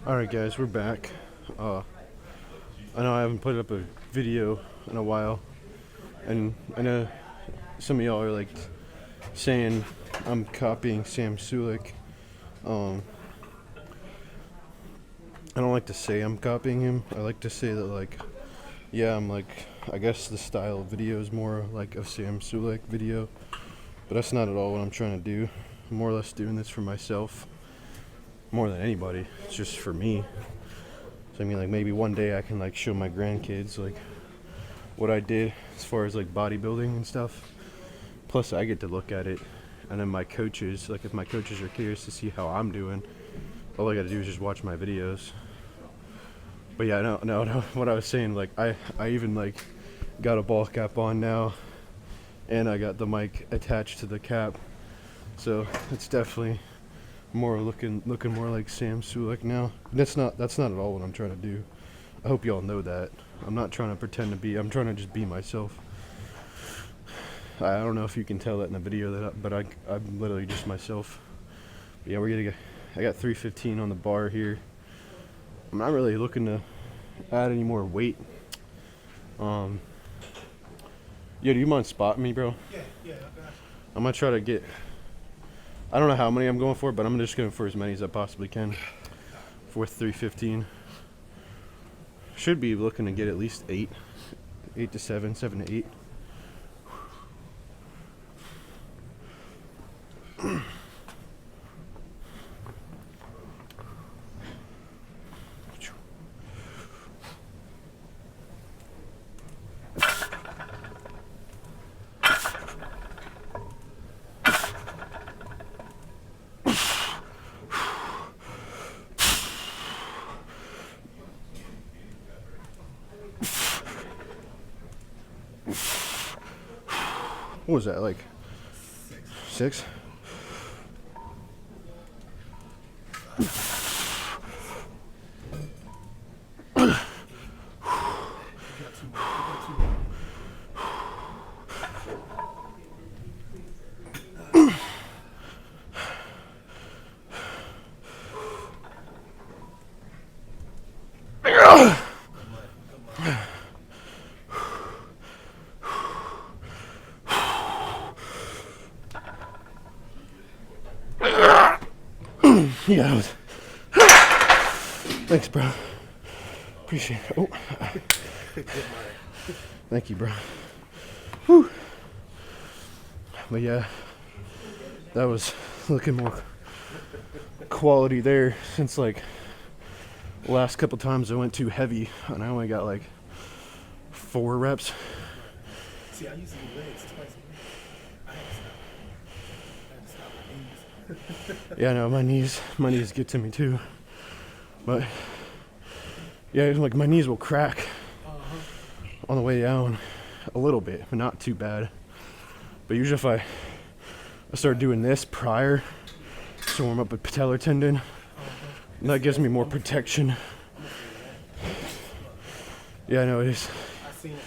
Alright guys, we're back. I know I haven't put up a video in a while, and I know some of y'all are like saying I'm copying Sam Sulik. I don't like to say I'm copying him. I like to say that like, yeah, I'm like, I guess the style of video is more like a Sam Sulik video, but that's not at all what I'm trying to do. I'm more or less doing this for myself, more than anybody. It's just for me. So I mean, like maybe one day I can like show my grandkids like what I did as far as like bodybuilding and stuff. Plus, I get to look at it, and then my coaches, like if my coaches are curious to see how I'm doing, all I got to do is just watch my videos. But yeah, no. What I was saying, like I even like got a ball cap on now, and I got the mic attached to the cap, so it's definitely more looking more like Sam Sulik now. That's not at all what I'm trying to do. I hope y'all know that. I'm not trying to pretend to be. I'm trying to just be myself. I don't know if you can tell that in the video but I'm literally just myself. But yeah, I got 315 on the bar here. I'm not really looking to add any more weight. Yeah, do you mind spotting me, bro? Yeah, I got you. I'm gonna try to get. I don't know how many I'm going for, but I'm just going for as many as I possibly can. With 315. Should be looking to get at least 8 to 7 to 8. What was that, like 6? Yeah, that was. Thanks, bro. Appreciate it. Oh. Thank you, bro. Whew. But yeah, that was looking more quality there since like the last couple times I went too heavy and I only got like 4 reps. See, I used to do legs twice a week. I had to stop my knees. Yeah, no, my knees get to me too. But yeah, it's like my knees will crack on the way down a little bit, but not too bad. But usually if I start doing this prior to warm up a patellar tendon, that gives me more protection. Yeah, I know it is. I seen it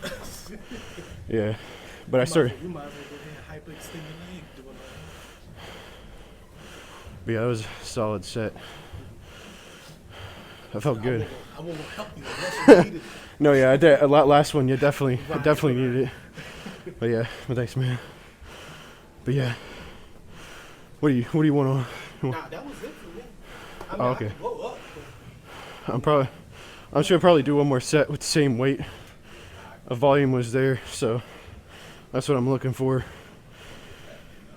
happen. Yeah, but I started. You might as well go ahead and hyperextend your leg doing that. But yeah, that was a solid set. I felt good. I won't help you unless you needed it. No, yeah, last one, yeah, definitely needed it. But yeah, but thanks, man. But yeah, what do you want on? Nah, that was it for me. I mean, Oh, I okay. could blow up, I'm sure I'll probably do one more set with the same weight. A volume was there, so that's what I'm looking for.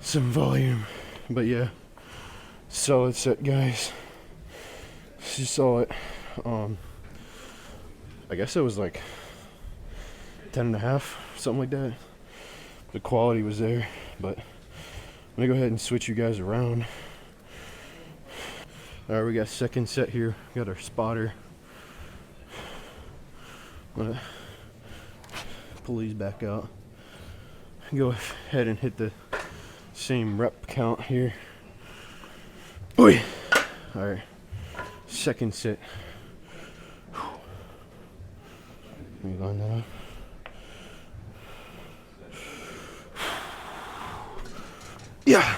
Some volume. But yeah, solid set, guys. You saw it. I guess it was like 10.5, something like that. The quality was there, but I'm gonna go ahead and switch you guys around. All right, we got second set here. We got our spotter. I'm gonna pull these back out. Go ahead and hit the same rep count here. Oi! All right, second set. Let me line that up. Yeah.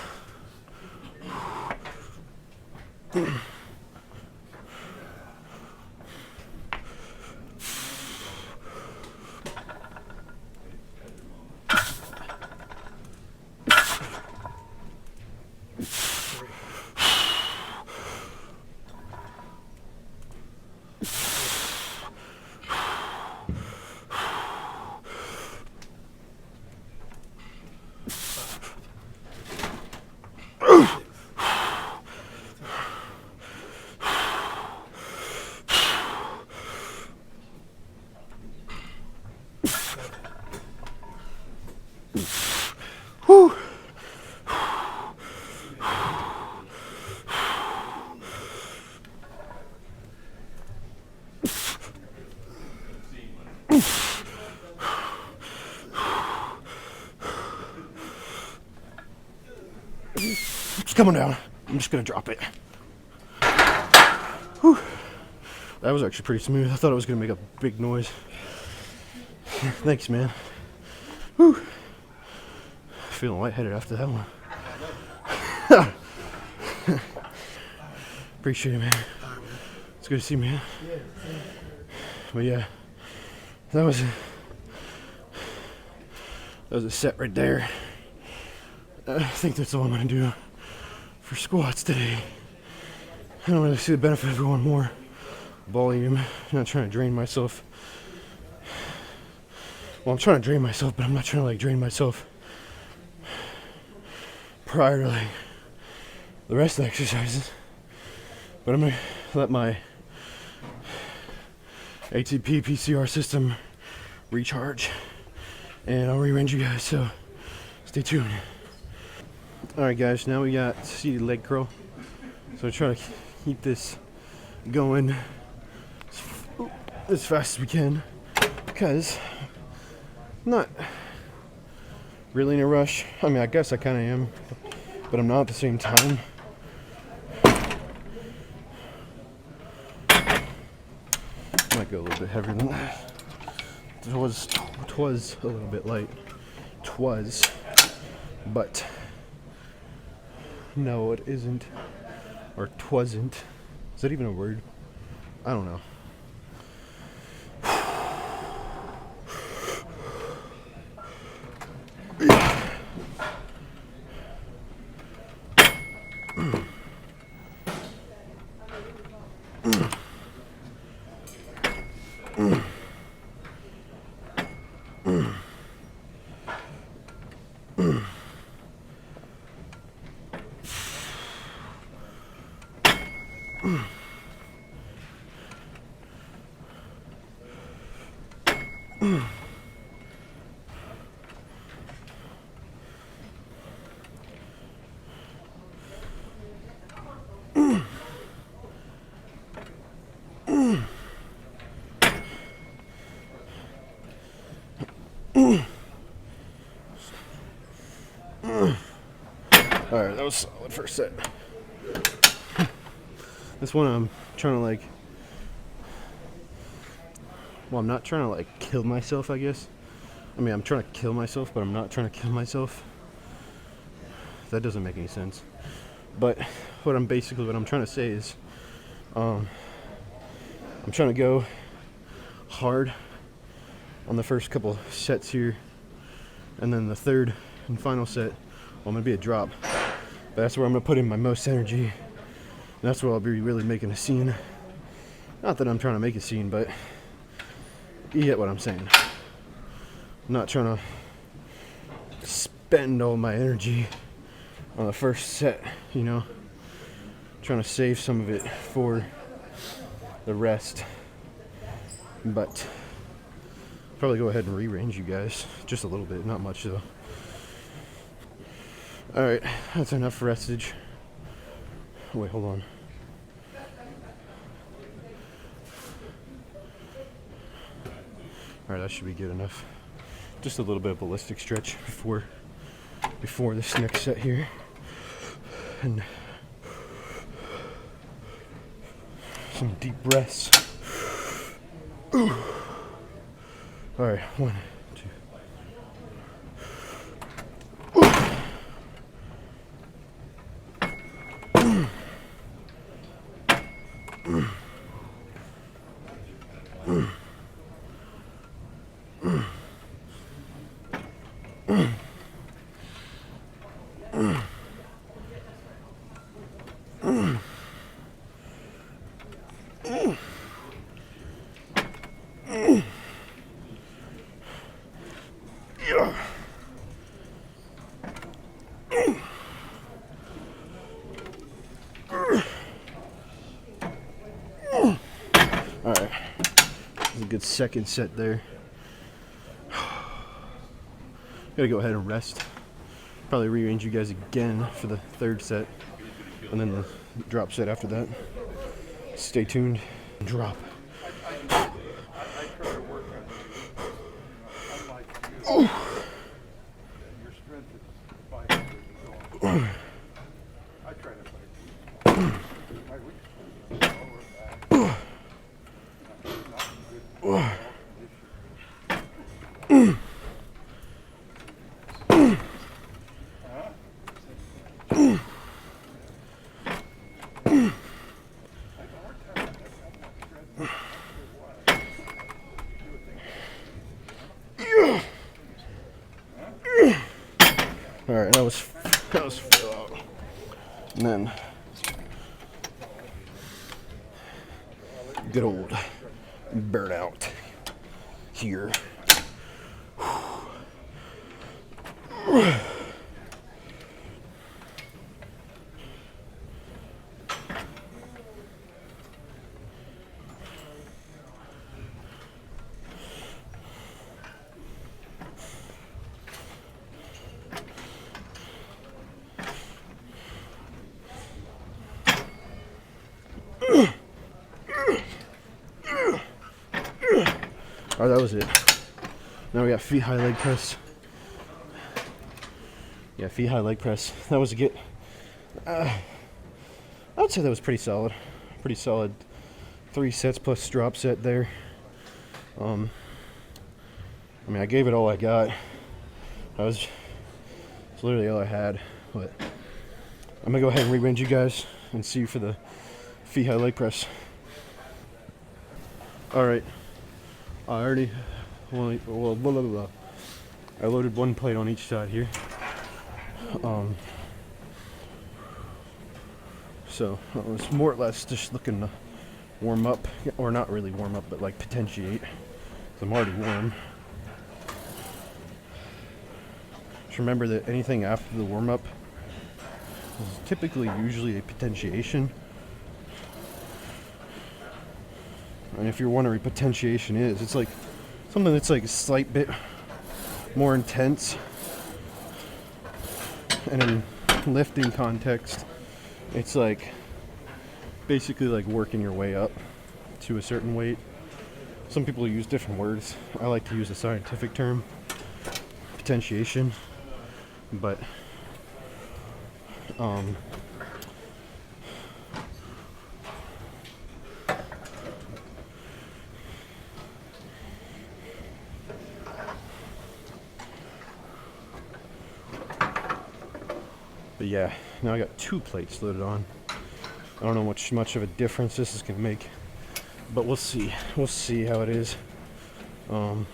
coming down. I'm just gonna drop it. Whew. That was actually pretty smooth. I thought it was gonna make a big noise. Thanks, man. Whew. Feeling lightheaded after that one. Appreciate it, man. It's good to see you, man. But yeah, that was a set right there. I think that's all I'm gonna do for squats today. I don't really see the benefit of going more volume. I'm not trying to drain myself. Well, I'm trying to drain myself, but I'm not trying to like drain myself prior to like the rest of the exercises. But I'm gonna let my ATP PCR system recharge, and I'll rearrange you guys, so stay tuned. Alright guys, now we got seated leg curl. So try to keep this going as fast as we can, because I'm not really in a rush. I mean, I guess I kind of am, but I'm not at the same time. Might go a little bit heavier than that. Twas a little bit light. But no, it isn't, or twasn't. Is that even a word? I don't know. Alright, that was solid first set. This one I'm trying to like, well, I'm not trying to like kill myself, I guess. I mean, I'm trying to kill myself, but I'm not trying to kill myself. That doesn't make any sense. But what I'm trying to say is, I'm trying to go hard on the first couple sets here, and then the third and final set, well, I'm gonna be a drop. But that's where I'm gonna put in my most energy. And that's where I'll be really making a scene. Not that I'm trying to make a scene, but you get what I'm saying. I'm not trying to spend all my energy on the first set, you know. I'm trying to save some of it for the rest. But probably go ahead and rearrange you guys just a little bit, not much though. Alright, that's enough restage. Wait, hold on. Alright, that should be good enough. Just a little bit of ballistic stretch before this next set here. And some deep breaths. Ooh. Alright, 1, 2. Alright, that's a good second set there. Gotta go ahead and rest. Probably rearrange you guys again for the third set, and then the drop set after that. Stay tuned. Drop. good old burnout here. Alright, that was it. Now we got feet high leg press. Yeah, feet high leg press. That was a good. I would say that was pretty solid. Pretty solid. 3 sets plus drop set there. I mean, I gave it all I got. It's literally all I had. But I'm gonna go ahead and rewind you guys and see you for the feet high leg press. All right. I already, I loaded 1 plate on each side here. So I was more or less just looking to warm up, or not really warm up, but like potentiate. 'Cause I'm already warm. Just remember that anything after the warm up is typically usually a potentiation. And if you're wondering what potentiation is, it's like something that's like a slight bit more intense. And in lifting context, it's like basically like working your way up to a certain weight. Some people use different words. I like to use the scientific term, potentiation. But yeah, now I got 2 plates loaded on. I don't know much of a difference this is gonna make, but we'll see. We'll see how it is. Alright.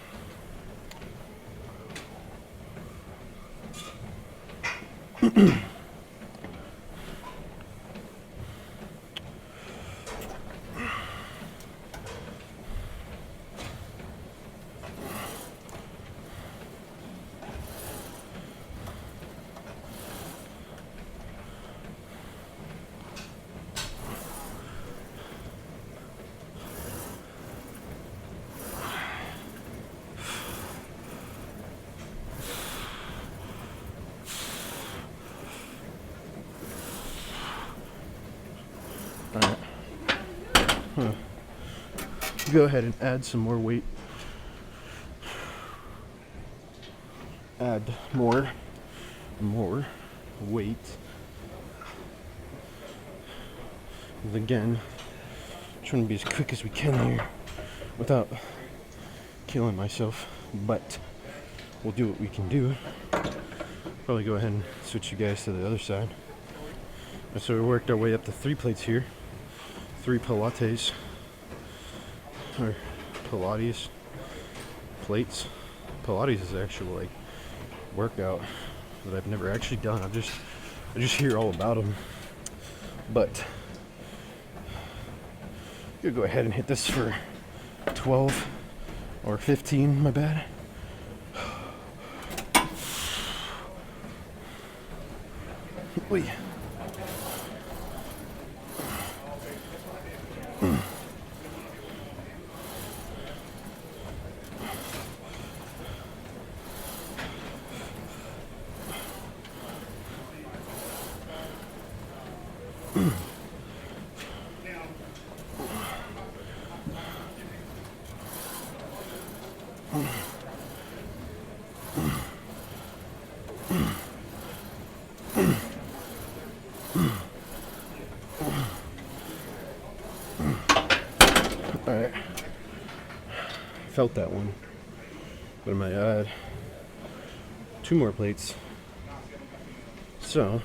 Go ahead and add some more weight. Add more weight. And again, trying to be as quick as we can here without killing myself, but we'll do what we can do. Probably go ahead and switch you guys to the other side. And so we worked our way up to 3 plates here. 3 Pilates, or Pilates plates. Pilates is actually like workout that I've never actually done. I just hear all about them. But I'm gonna go ahead and hit this for 12 or 15. My bad. Wait. Alright. Felt that one. But I might add 2 more plates. So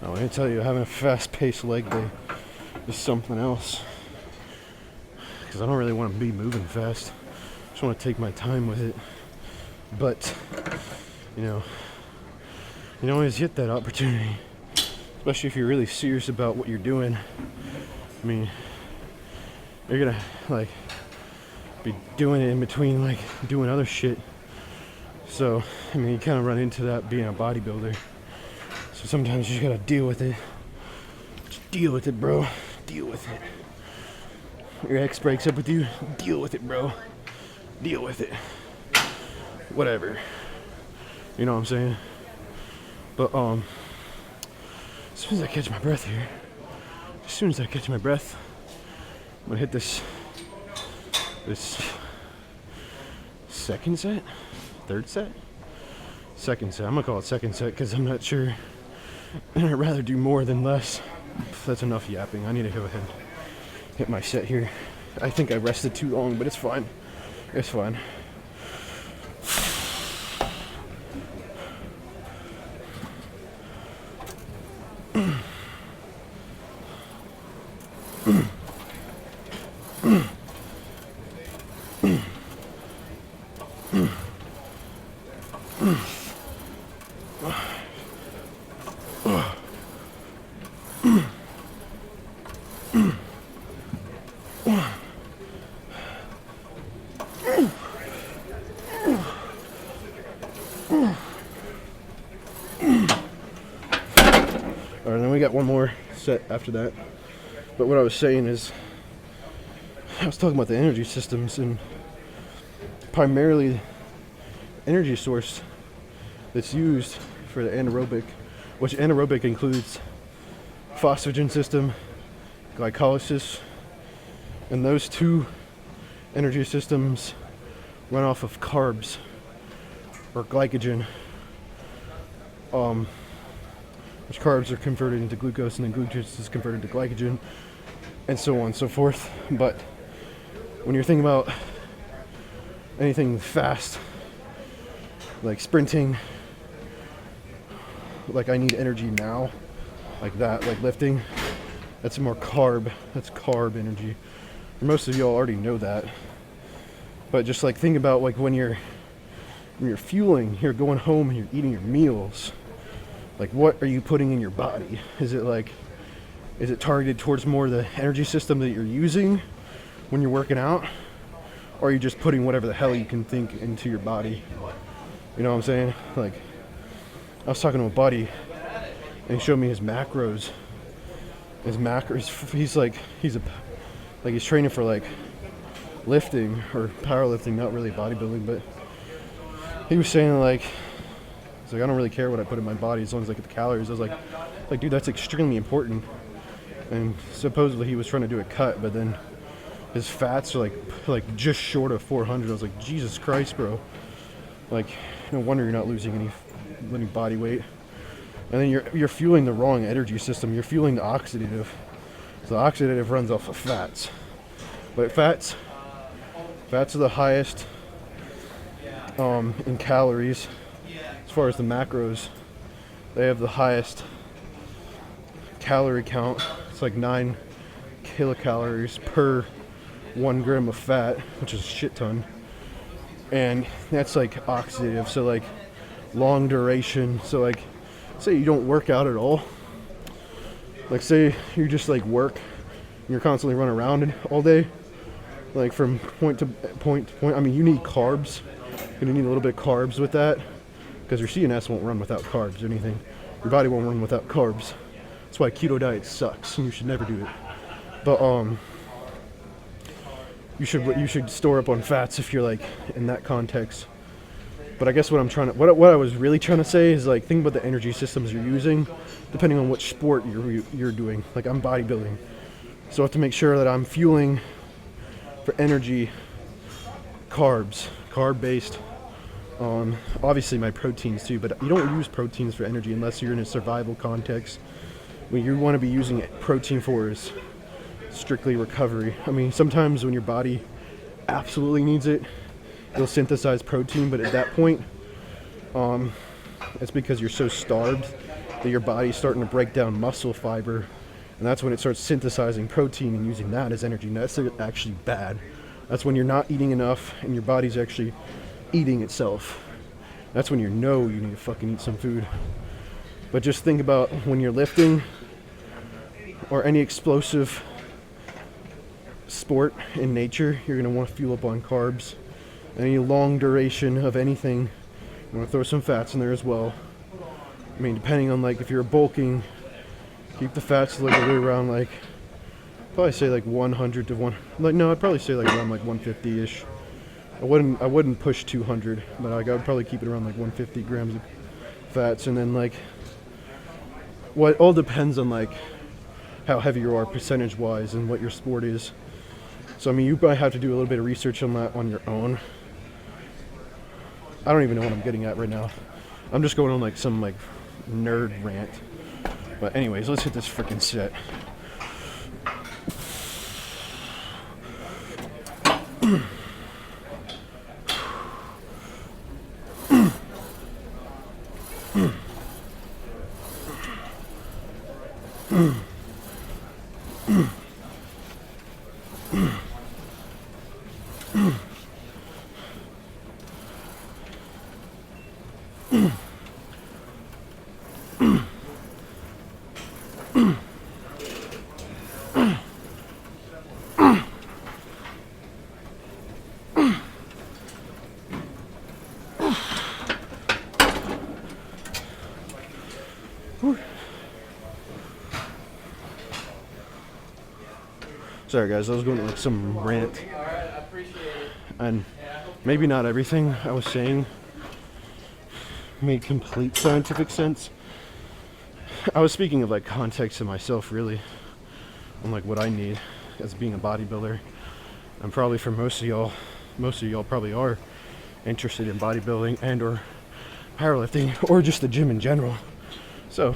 I'm gonna tell you, having a fast-paced leg day is something else. Because because I don't really want to be moving fast. I just want to take my time with it. But, you know, you don't always get that opportunity, especially if you're really serious about what you're doing. I mean, you're gonna like be doing it in between like doing other shit. So, I mean, you kind of run into that being a bodybuilder. So sometimes you just gotta deal with it. Just deal with it, bro. Deal with it. Your ex breaks up with you. Deal with it, bro. Deal with it. Whatever. You know what I'm saying? But as soon as I catch my breath here, I'm gonna hit this second set, third set, second set. I'm gonna call it second set because I'm not sure. I'd rather do more than less. That's enough yapping. I need to go ahead and hit my set here. I think I rested too long, but it's fine. It's fine. Alright, then we got one more set after that. But what I was saying is, I was talking about the energy systems, and primarily energy source that's used for the anaerobic, which anaerobic includes phosphagen system, glycolysis, and those two energy systems run off of carbs or glycogen, which carbs are converted into glucose, and then glucose is converted to glycogen, and so on and so forth. But when you're thinking about anything fast, like sprinting, like I need energy now, like that, like lifting, that's more carb. That's carb energy. Most of y'all already know that. But just like think about like when you're fueling, you're going home and you're eating your meals. Like what are you putting in your body? Is it targeted towards more the energy system that you're using when you're working out? Or are you just putting whatever the hell you can think into your body? You know what I'm saying? Like, I was talking to a buddy, and he showed me his macros. He's training for like lifting or powerlifting, not really bodybuilding, but he was saying like, he's like, I don't really care what I put in my body as long as I get the calories. I was like, dude, that's extremely important. And supposedly he was trying to do a cut, but then his fats are like just short of 400. I was like, Jesus Christ, bro. Like, no wonder you're not losing any body weight. And then you're fueling the wrong energy system. You're fueling the oxidative. So the oxidative runs off of fats. But fats are the highest in calories. As far as the macros, they have the highest calorie count. It's like 9 kilocalories per 1 gram of fat, which is a shit ton. And that's like oxidative, so like long duration. So like, say you don't work out at all. Like say you just like work, and you're constantly running around all day, like from point to point. I mean, you need carbs. You're gonna need a little bit of carbs with that, because your CNS won't run without carbs or anything. Your body won't run without carbs. That's why keto diet sucks, and you should never do it. But you should store up on fats if you're like in that context. But I guess what I was really trying to say is like, think about the energy systems you're using, depending on which sport you're doing. Like I'm bodybuilding, so I have to make sure that I'm fueling for energy carb based. Obviously my proteins too, but you don't use proteins for energy unless you're in a survival context. What you want to be using protein for is strictly recovery. I mean, sometimes when your body absolutely needs it, it'll synthesize protein, but at that point, it's because you're so starved that your body's starting to break down muscle fiber and that's when it starts synthesizing protein and using that as energy. And that's actually bad. That's when you're not eating enough and your body's actually eating itself. That's when you know you need to fucking eat some food. But just think about when you're lifting or any explosive sport in nature, you're going to want to fuel up on carbs. Any long duration of anything, you want to throw some fats in there as well. I mean, depending on like if you're bulking, keep the fats like around like, probably say like 100 to 1, like no, I'd probably say like around like 150-ish. I wouldn't push 200, but like I would probably keep it around like 150 grams of fats. And then like, what all depends on like how heavy you are percentage wise and what your sport is. So I mean, you probably have to do a little bit of research on that on your own. I don't even know what I'm getting at right now. I'm just going on like some like nerd rant. But anyways, let's hit this freaking set. Sorry guys, I was going to like some rant, and maybe not everything I was saying made complete scientific sense. I was speaking of like context of myself really, on like what I need as being a bodybuilder. And probably for most of y'all probably are interested in bodybuilding and or powerlifting or just the gym in general. So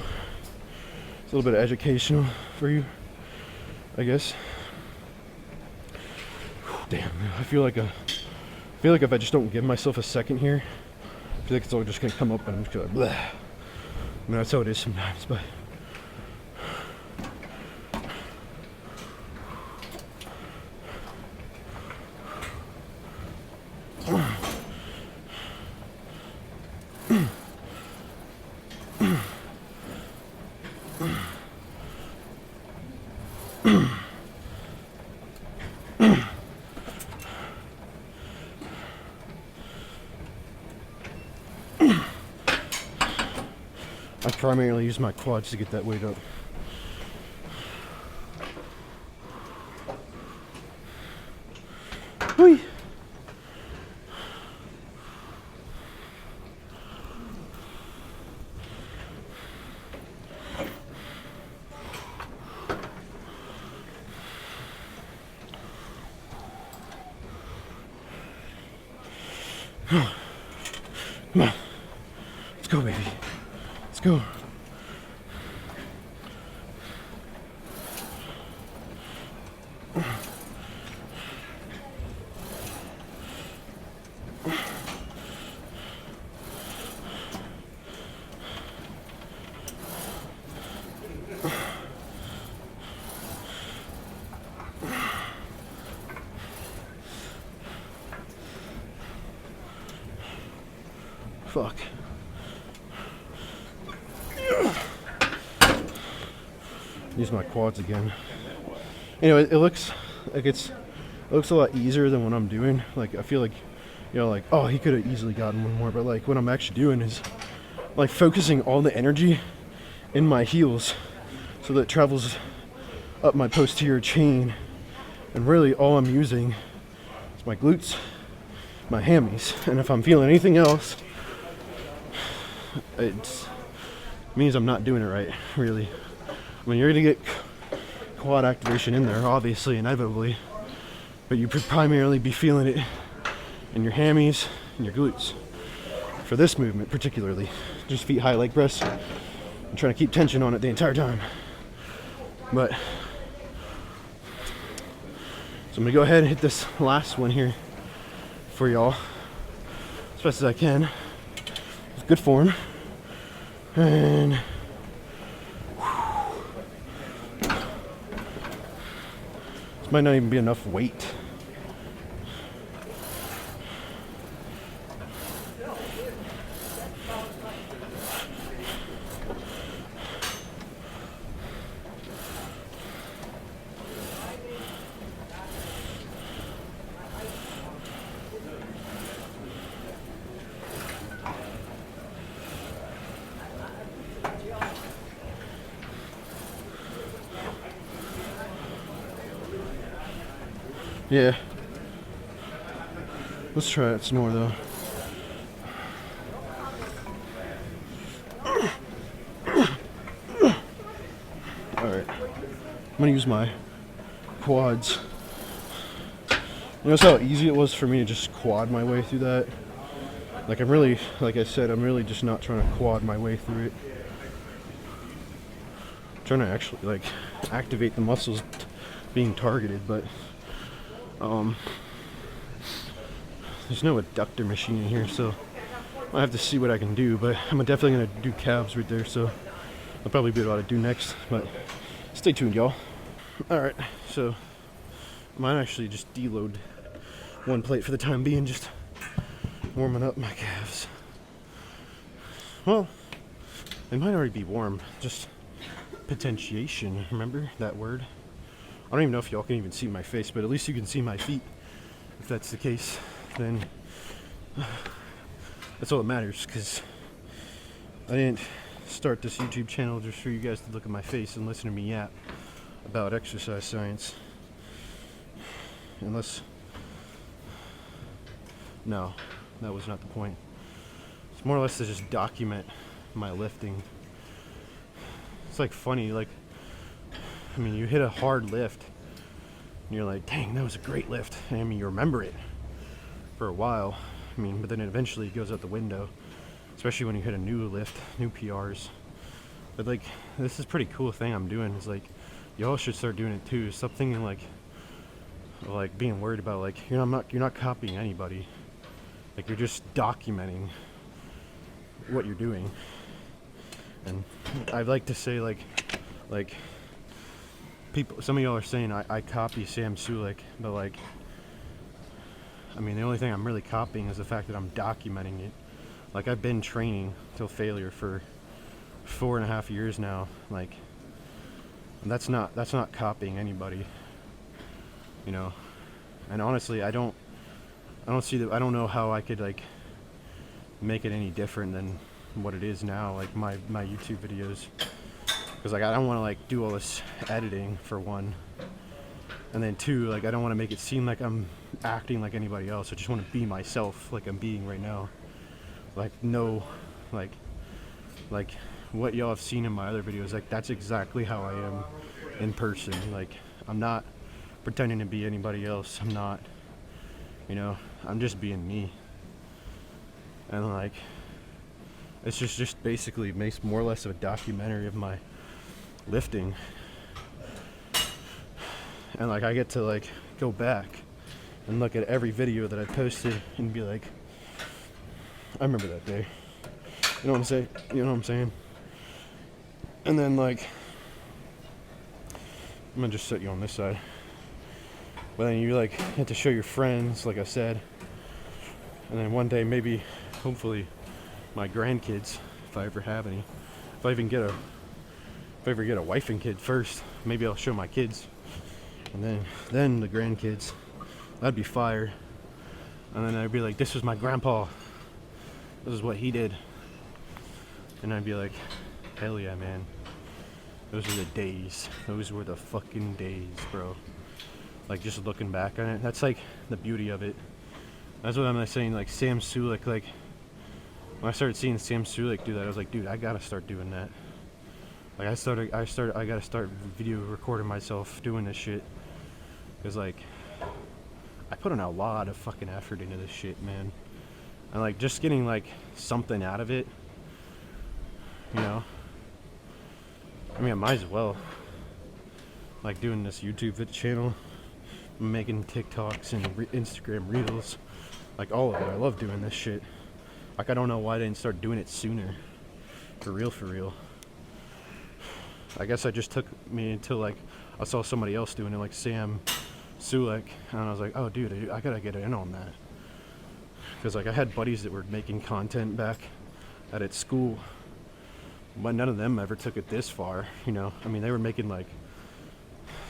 it's a little bit of educational for you, I guess. Damn, I feel like if I just don't give myself a second here, I feel like it's all just gonna come up and I'm just gonna blah. I mean, that's how it is sometimes, but I primarily use my quads to get that weight up. Whee! Come on. Let's go, baby. Let's go. Fuck. Use my quads again. Anyway, it looks like it looks a lot easier than what I'm doing. Like I feel like, you know, like, oh, he could have easily gotten one more, but like what I'm actually doing is like focusing all the energy in my heels so that it travels up my posterior chain, and really all I'm using is my glutes, my hammies, and if I'm feeling anything else, it means I'm not doing it right, really. I mean, you're gonna get quad activation in there, obviously, inevitably, but you primarily be feeling it in your hammies and your glutes. For this movement, particularly, just feet high, leg press. I'm trying to keep tension on it the entire time. But so I'm gonna go ahead and hit this last one here for y'all as best as I can. With good form. And Might not even be enough weight. Yeah. Let's try it some more though. Alright. I'm gonna use my quads. You notice how easy it was for me to just quad my way through that? Like I'm really, like I said, I'm really just not trying to quad my way through it. I'm trying to actually like activate the muscles being targeted, but there's no adductor machine in here, so I have to see what I can do, but I'm definitely gonna do calves right there, so I'll probably be able to do next, but stay tuned, y'all. Alright, so I might actually just deload one plate for the time being, just warming up my calves. Well, they might already be warm, just potentiation, remember that word? I don't even know if y'all can even see my face, but at least you can see my feet. If that's the case, then that's all that matters, because I didn't start this YouTube channel just for you guys to look at my face and listen to me yap about exercise science. Unless, no, that was not the point. It's more or less to just document my lifting. It's like funny, like, I mean, you hit a hard lift and you're like, dang, that was a great lift. And I mean, you remember it for a while. I mean, but then eventually it goes out the window, especially when you hit a new lift, new PRs. But like, this is a pretty cool thing I'm doing. Is like, y'all should start doing it too. Stop thinking like being worried about like, you're not copying anybody. Like, you're just documenting what you're doing. And I'd like to say like people, some of y'all are saying I copy Sam Sulek, but like, I mean, the only thing I'm really copying is the fact that I'm documenting it. Like, I've been training till failure for 4.5 years now. Like, and that's not copying anybody, you know. And honestly, I don't see that. I don't know how I could like make it any different than what it is now. Like my YouTube videos, because like I don't want to like do all this editing for one, and then two, like I don't want to make it seem like I'm acting like anybody else. I just want to be myself, like I'm being right now. Like no, like what y'all have seen in my other videos, like that's exactly how I am in person. Like I'm not pretending to be anybody else. I'm not, you know, I'm just being me. And like, it's just basically makes more or less of a documentary of my lifting. And like I get to like go back and look at every video that I posted and be like, I remember that day. You know what I'm saying? You know what I'm saying? And then like, I'm gonna just set you on this side. But then you like have to show your friends, like I said. And then one day, maybe, hopefully, my grandkids, if I ever have any, if I ever get a wife and kid first, maybe I'll show my kids. And then the grandkids. That'd be fire. And then I'd be like, this was my grandpa. This is what he did. And I'd be like, hell yeah, man. Those were the days. Those were the fucking days, bro. Like, just looking back on it, that's like the beauty of it. That's what I'm like saying, like Sam Sulek, like when I started seeing Sam Sulek do that, I was like, dude, I gotta start doing that. Like I gotta start video recording myself doing this shit. Cause like, I put in a lot of fucking effort into this shit, man. And like, just getting like something out of it, you know? I mean, I might as well. Like doing this YouTube channel, making TikToks and Instagram reels, like all of it. I love doing this shit. Like I don't know why I didn't start doing it sooner. For real. I guess I just took me until like I saw somebody else doing it, like Sam Sulek, and I was like, oh dude, I gotta get in on that, because like I had buddies that were making content back at school, but none of them ever took it this far, you know. I mean, they were making like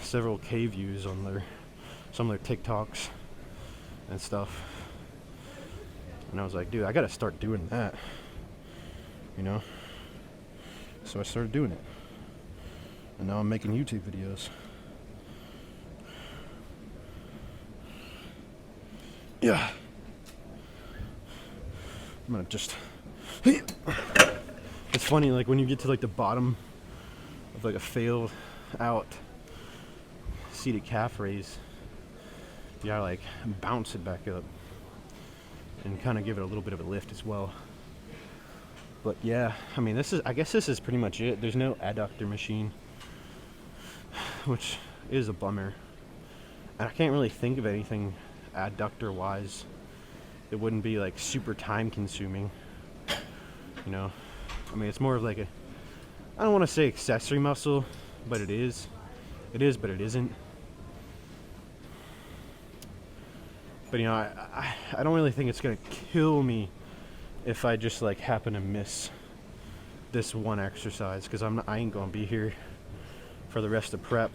several K views on some of their TikToks and stuff, and I was like, dude, I gotta start doing that, you know. So I started doing it, and now I'm making YouTube videos. Yeah. I'm gonna just. It's funny, like when you get to like the bottom of like a failed out seated calf raise, you gotta like bounce it back up and kind of give it a little bit of a lift as well. But yeah, I mean, I guess this is pretty much it. There's no adductor machine, which is a bummer. And I can't really think of anything adductor wise. It wouldn't be like super time consuming, you know. I mean, it's more of like I don't want to say accessory muscle, but it is, but it isn't. But you know, I don't really think it's gonna kill me if I just like happen to miss this one exercise, because I ain't gonna be here for the rest of prep.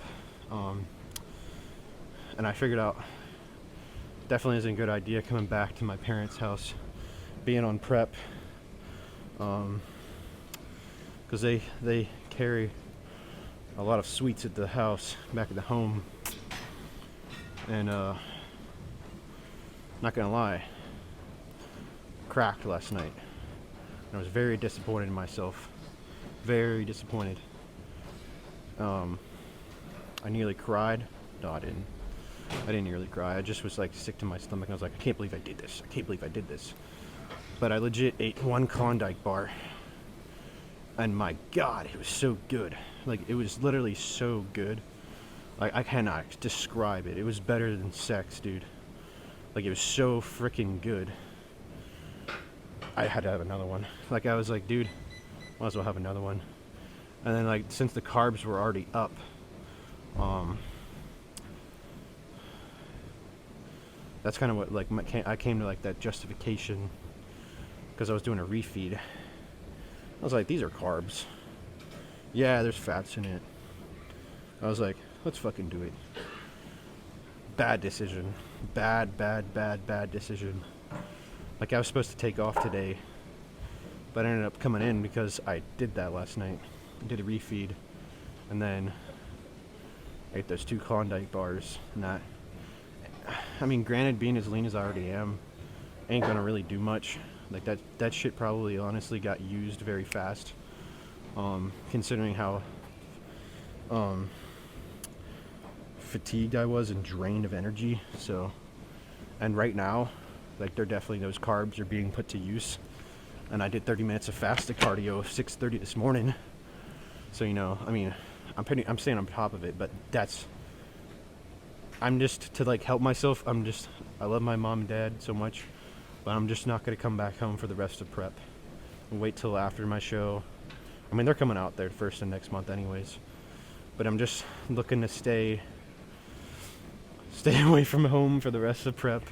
And I figured out definitely isn't a good idea coming back to my parents' house, being on prep, because they carry a lot of sweets at the house back at the home, and not gonna lie, cracked last night. I was very disappointed in myself. Very disappointed. I nearly cried. No, I didn't. I didn't nearly cry. I just was like sick to my stomach. I was like, I can't believe I did this. I can't believe I did this. But I legit ate one Klondike bar. And my God, it was so good. Like, it was literally so good. Like, I cannot describe it. It was better than sex, dude. Like, it was so freaking good. I had to have another one. Like, I was like, dude, might as well have another one. And then, like, since the carbs were already up, that's kind of what, like, I came to, like, that justification, because I was doing a refeed. I was like, these are carbs. Yeah, there's fats in it. I was like, let's fucking do it. Bad decision. Bad decision. Like, I was supposed to take off today, but I ended up coming in because I did that last night. I did a refeed, and then ate those 2 Klondike bars, and that, I mean, granted, being as lean as I already am, ain't gonna really do much. Like, that shit probably honestly got used very fast, considering how fatigued I was and drained of energy. So, and right now, like, they're definitely, those carbs are being put to use. And I did 30 minutes of fasted cardio at 6:30 this morning. So, you know, I mean, I'm staying on top of it, but I'm just, to like help myself, I love my mom and dad so much, but I'm just not going to come back home for the rest of prep and wait till after my show. I mean, they're coming out there first and next month anyways, but I'm just looking to stay away from home for the rest of prep,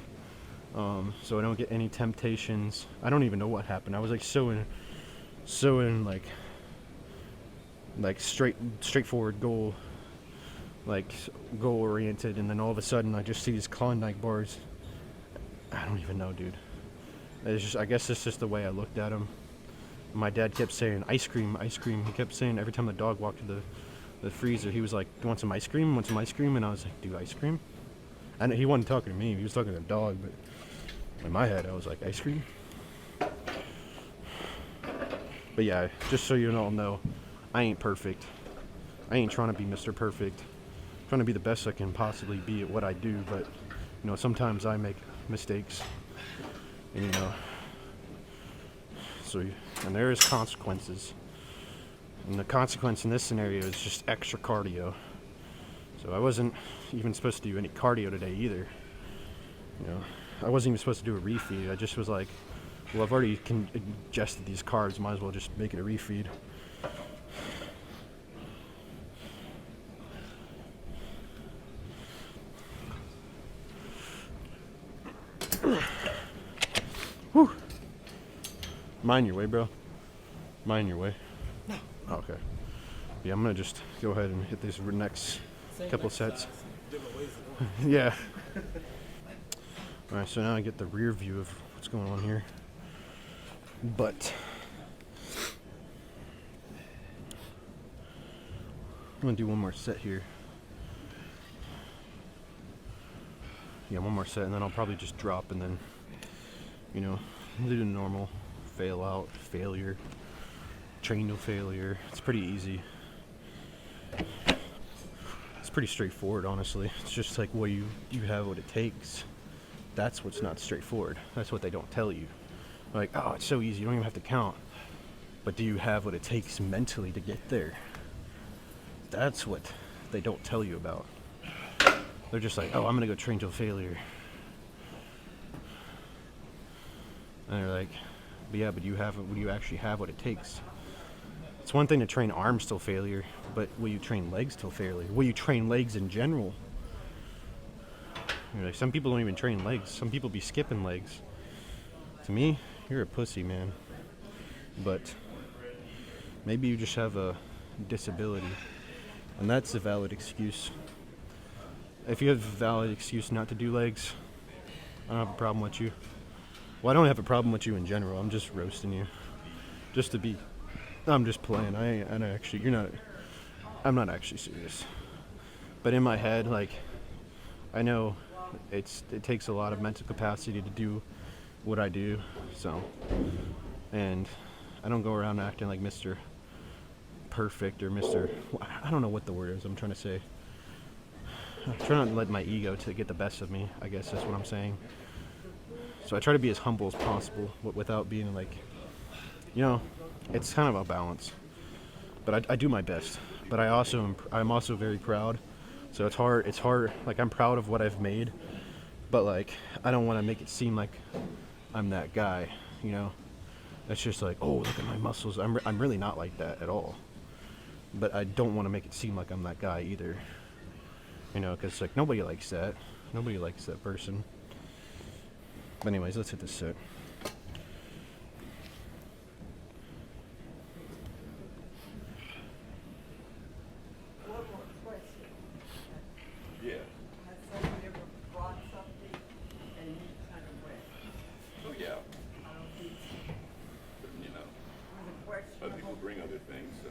so I don't get any temptations. I don't even know what happened. I was like so in like straightforward goal oriented, and then all of a sudden I just see these Klondike bars. I don't even know, dude. It's just, I guess it's just the way I looked at them. My dad kept saying ice cream. He kept saying every time the dog walked to the freezer, he was like, "You want some ice cream? Want some ice cream?" And I was like, "Dude, ice cream?" And he wasn't talking to me. He was talking to the dog. But in my head, I was like, "Ice cream?" But yeah, just so you all know, I ain't perfect. I ain't trying to be Mr. Perfect. I'm trying to be the best I can possibly be at what I do. But you know, sometimes I make mistakes. And, you know, so, and there is consequences. And the consequence in this scenario is just extra cardio. So I wasn't even supposed to do any cardio today either. You know, I wasn't even supposed to do a refeed. I just was like, well, I've already ingested these carbs, might as well just make it a refeed. Whew. Mind your way, bro. Mind your way. No. Okay. Yeah, I'm gonna just go ahead and hit these next couple sets. Yeah. Alright, so now I get the rear view of what's going on here. But I'm gonna do one more set here. Yeah, one more set, and then I'll probably just drop, and then, you know, do the normal fail out, failure, train to failure. It's pretty easy. It's pretty straightforward, honestly. It's just like, well, you have what it takes. That's what's not straightforward. That's what they don't tell you. Like, oh, it's so easy, you don't even have to count. But do you have what it takes mentally to get there? That's what they don't tell you about. They're just like, oh, I'm gonna go train till failure. And they're like, but yeah, but do you actually have what it takes? It's one thing to train arms till failure, but will you train legs till failure? Will you train legs in general? You're like, some people don't even train legs. Some people be skipping legs. To me, you're a pussy, man. But maybe you just have a disability, and that's a valid excuse. If you have a valid excuse not to do legs, I don't have a problem with you. Well, I don't have a problem with you in general. I'm just roasting you. Just to be, I'm just playing. I'm not actually serious. But in my head, like, I know it takes a lot of mental capacity to do what I do, so, and I don't go around acting like Mr. Perfect or Mr. I don't know what the word is I'm trying to say. I try not to let my ego to get the best of me, I guess that's what I'm saying. So I try to be as humble as possible without being like, you know, it's kind of a balance. But I do my best. But I'm also very proud. So it's hard, like I'm proud of what I've made, but like I don't want to make it seem like I'm that guy, you know? It's just like, oh, look at my muscles. I'm really not like that at all. But I don't want to make it seem like I'm that guy either. You know, because like nobody likes that. Nobody likes that person. But anyways, let's hit this set. One more question. Yeah. Has someone ever brought something and you kind of went, Oh yeah. I don't think so. You know, Was it other people questionable? bring other things, so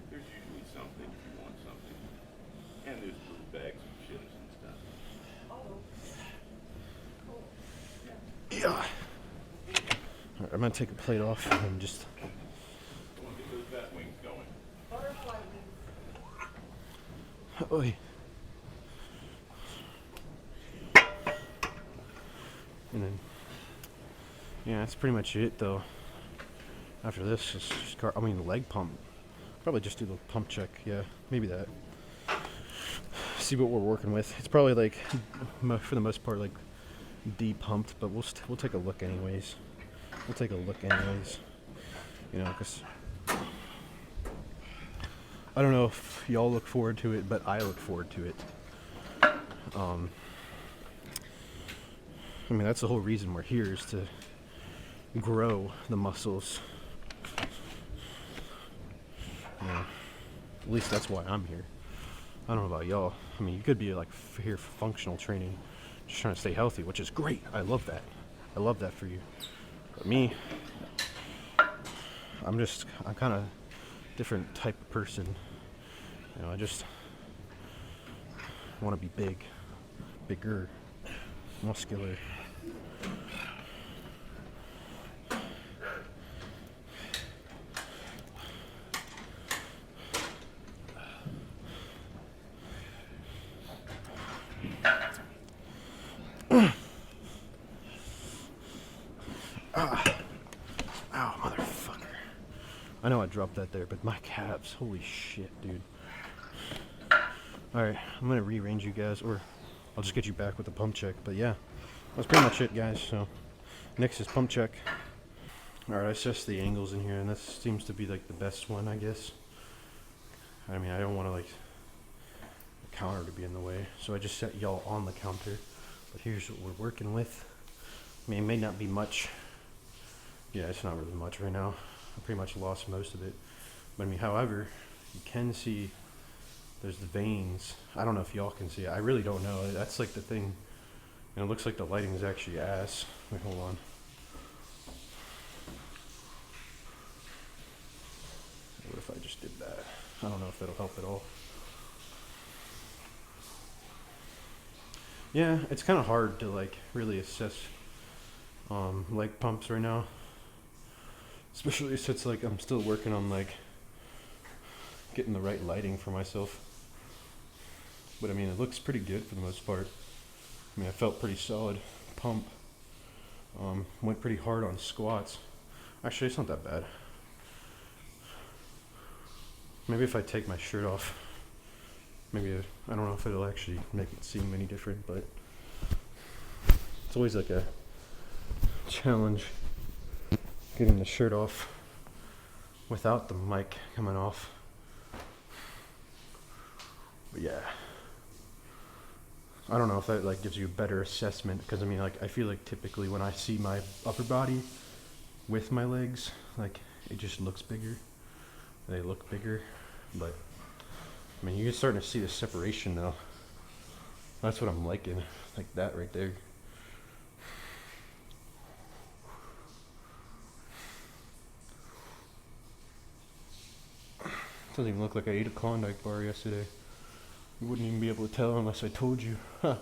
there's usually something if you want something. And there's little bags of chips and stuff. Oh, Yeah. Alright, I'm gonna take a plate off and just. I want to get those bat wings going. butterfly wings. Oy. And then, yeah, that's pretty much it though. After this, it's just leg pump. Probably just do the pump check. Yeah, maybe that. See what we're working with. It's probably like, for the most part, like de-pumped, but we'll take a look anyways. We'll take a look anyways. You know, because I don't know if y'all look forward to it, but I look forward to it. I mean, that's the whole reason we're here, is to grow the muscles. You know, at least that's why I'm here. I don't know about y'all. I mean, you could be like here for functional training, just trying to stay healthy, which is great. I love that. I love that for you. But me, I'm kind of different type of person. You know, I just want to be big, bigger, muscular. Ow, motherfucker. I know I dropped that there, but my calves, holy shit, dude. Alright, I'm gonna rearrange you guys, or I'll just get you back with the pump check. But yeah, that's pretty much it, guys. So, next is pump check. Alright, I assessed the angles in here, and this seems to be like the best one, I guess. I mean, I don't want to like the counter to be in the way, so I just set y'all on the counter. But here's what we're working with. I mean, it may not be much. Yeah, it's not really much right now. I pretty much lost most of it. But I mean, however, you can see there's the veins. I don't know if y'all can see it. I really don't know. That's like the thing. And it looks like the lighting is actually ass. Wait, hold on. What if I just did that? I don't know if that'll help at all. Yeah, it's kind of hard to like really assess leg pumps right now, especially since like I'm still working on like getting the right lighting for myself. But I mean, it looks pretty good for the most part. I mean, I felt pretty solid pump. Went pretty hard on squats. Actually, it's not that bad. Maybe if I take my shirt off, maybe I don't know if it'll actually make it seem any different, but it's always like a challenge getting the shirt off without the mic coming off. But yeah, I don't know if that like gives you a better assessment, because I mean, like, I feel like typically when I see my upper body with my legs, like, it just looks bigger. They look bigger, but I mean, you're starting to see the separation now. That's what I'm liking, like that right there. Doesn't even look like I ate a Klondike bar yesterday. You wouldn't even be able to tell unless I told you. Huh.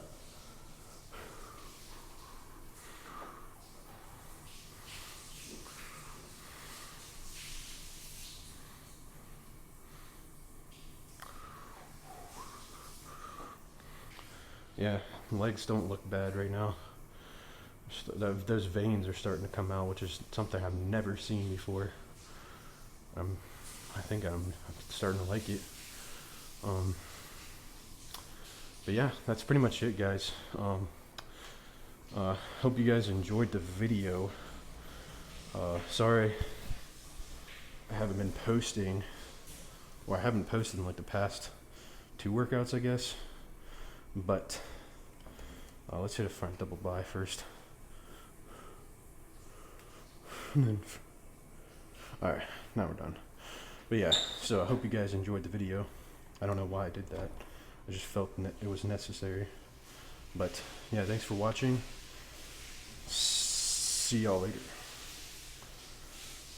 Yeah, legs don't look bad right now. Those veins are starting to come out, which is something I've never seen before. I think I'm starting to like it. But yeah, that's pretty much it, guys. Hope you guys enjoyed the video. Sorry I haven't been posting, or I haven't posted in like the past 2 workouts, I guess. But let's hit a front double bi first. Alright, now we're done. But yeah, so I hope you guys enjoyed the video. I don't know why I did that. I just felt it was necessary. But yeah, thanks for watching. See y'all later.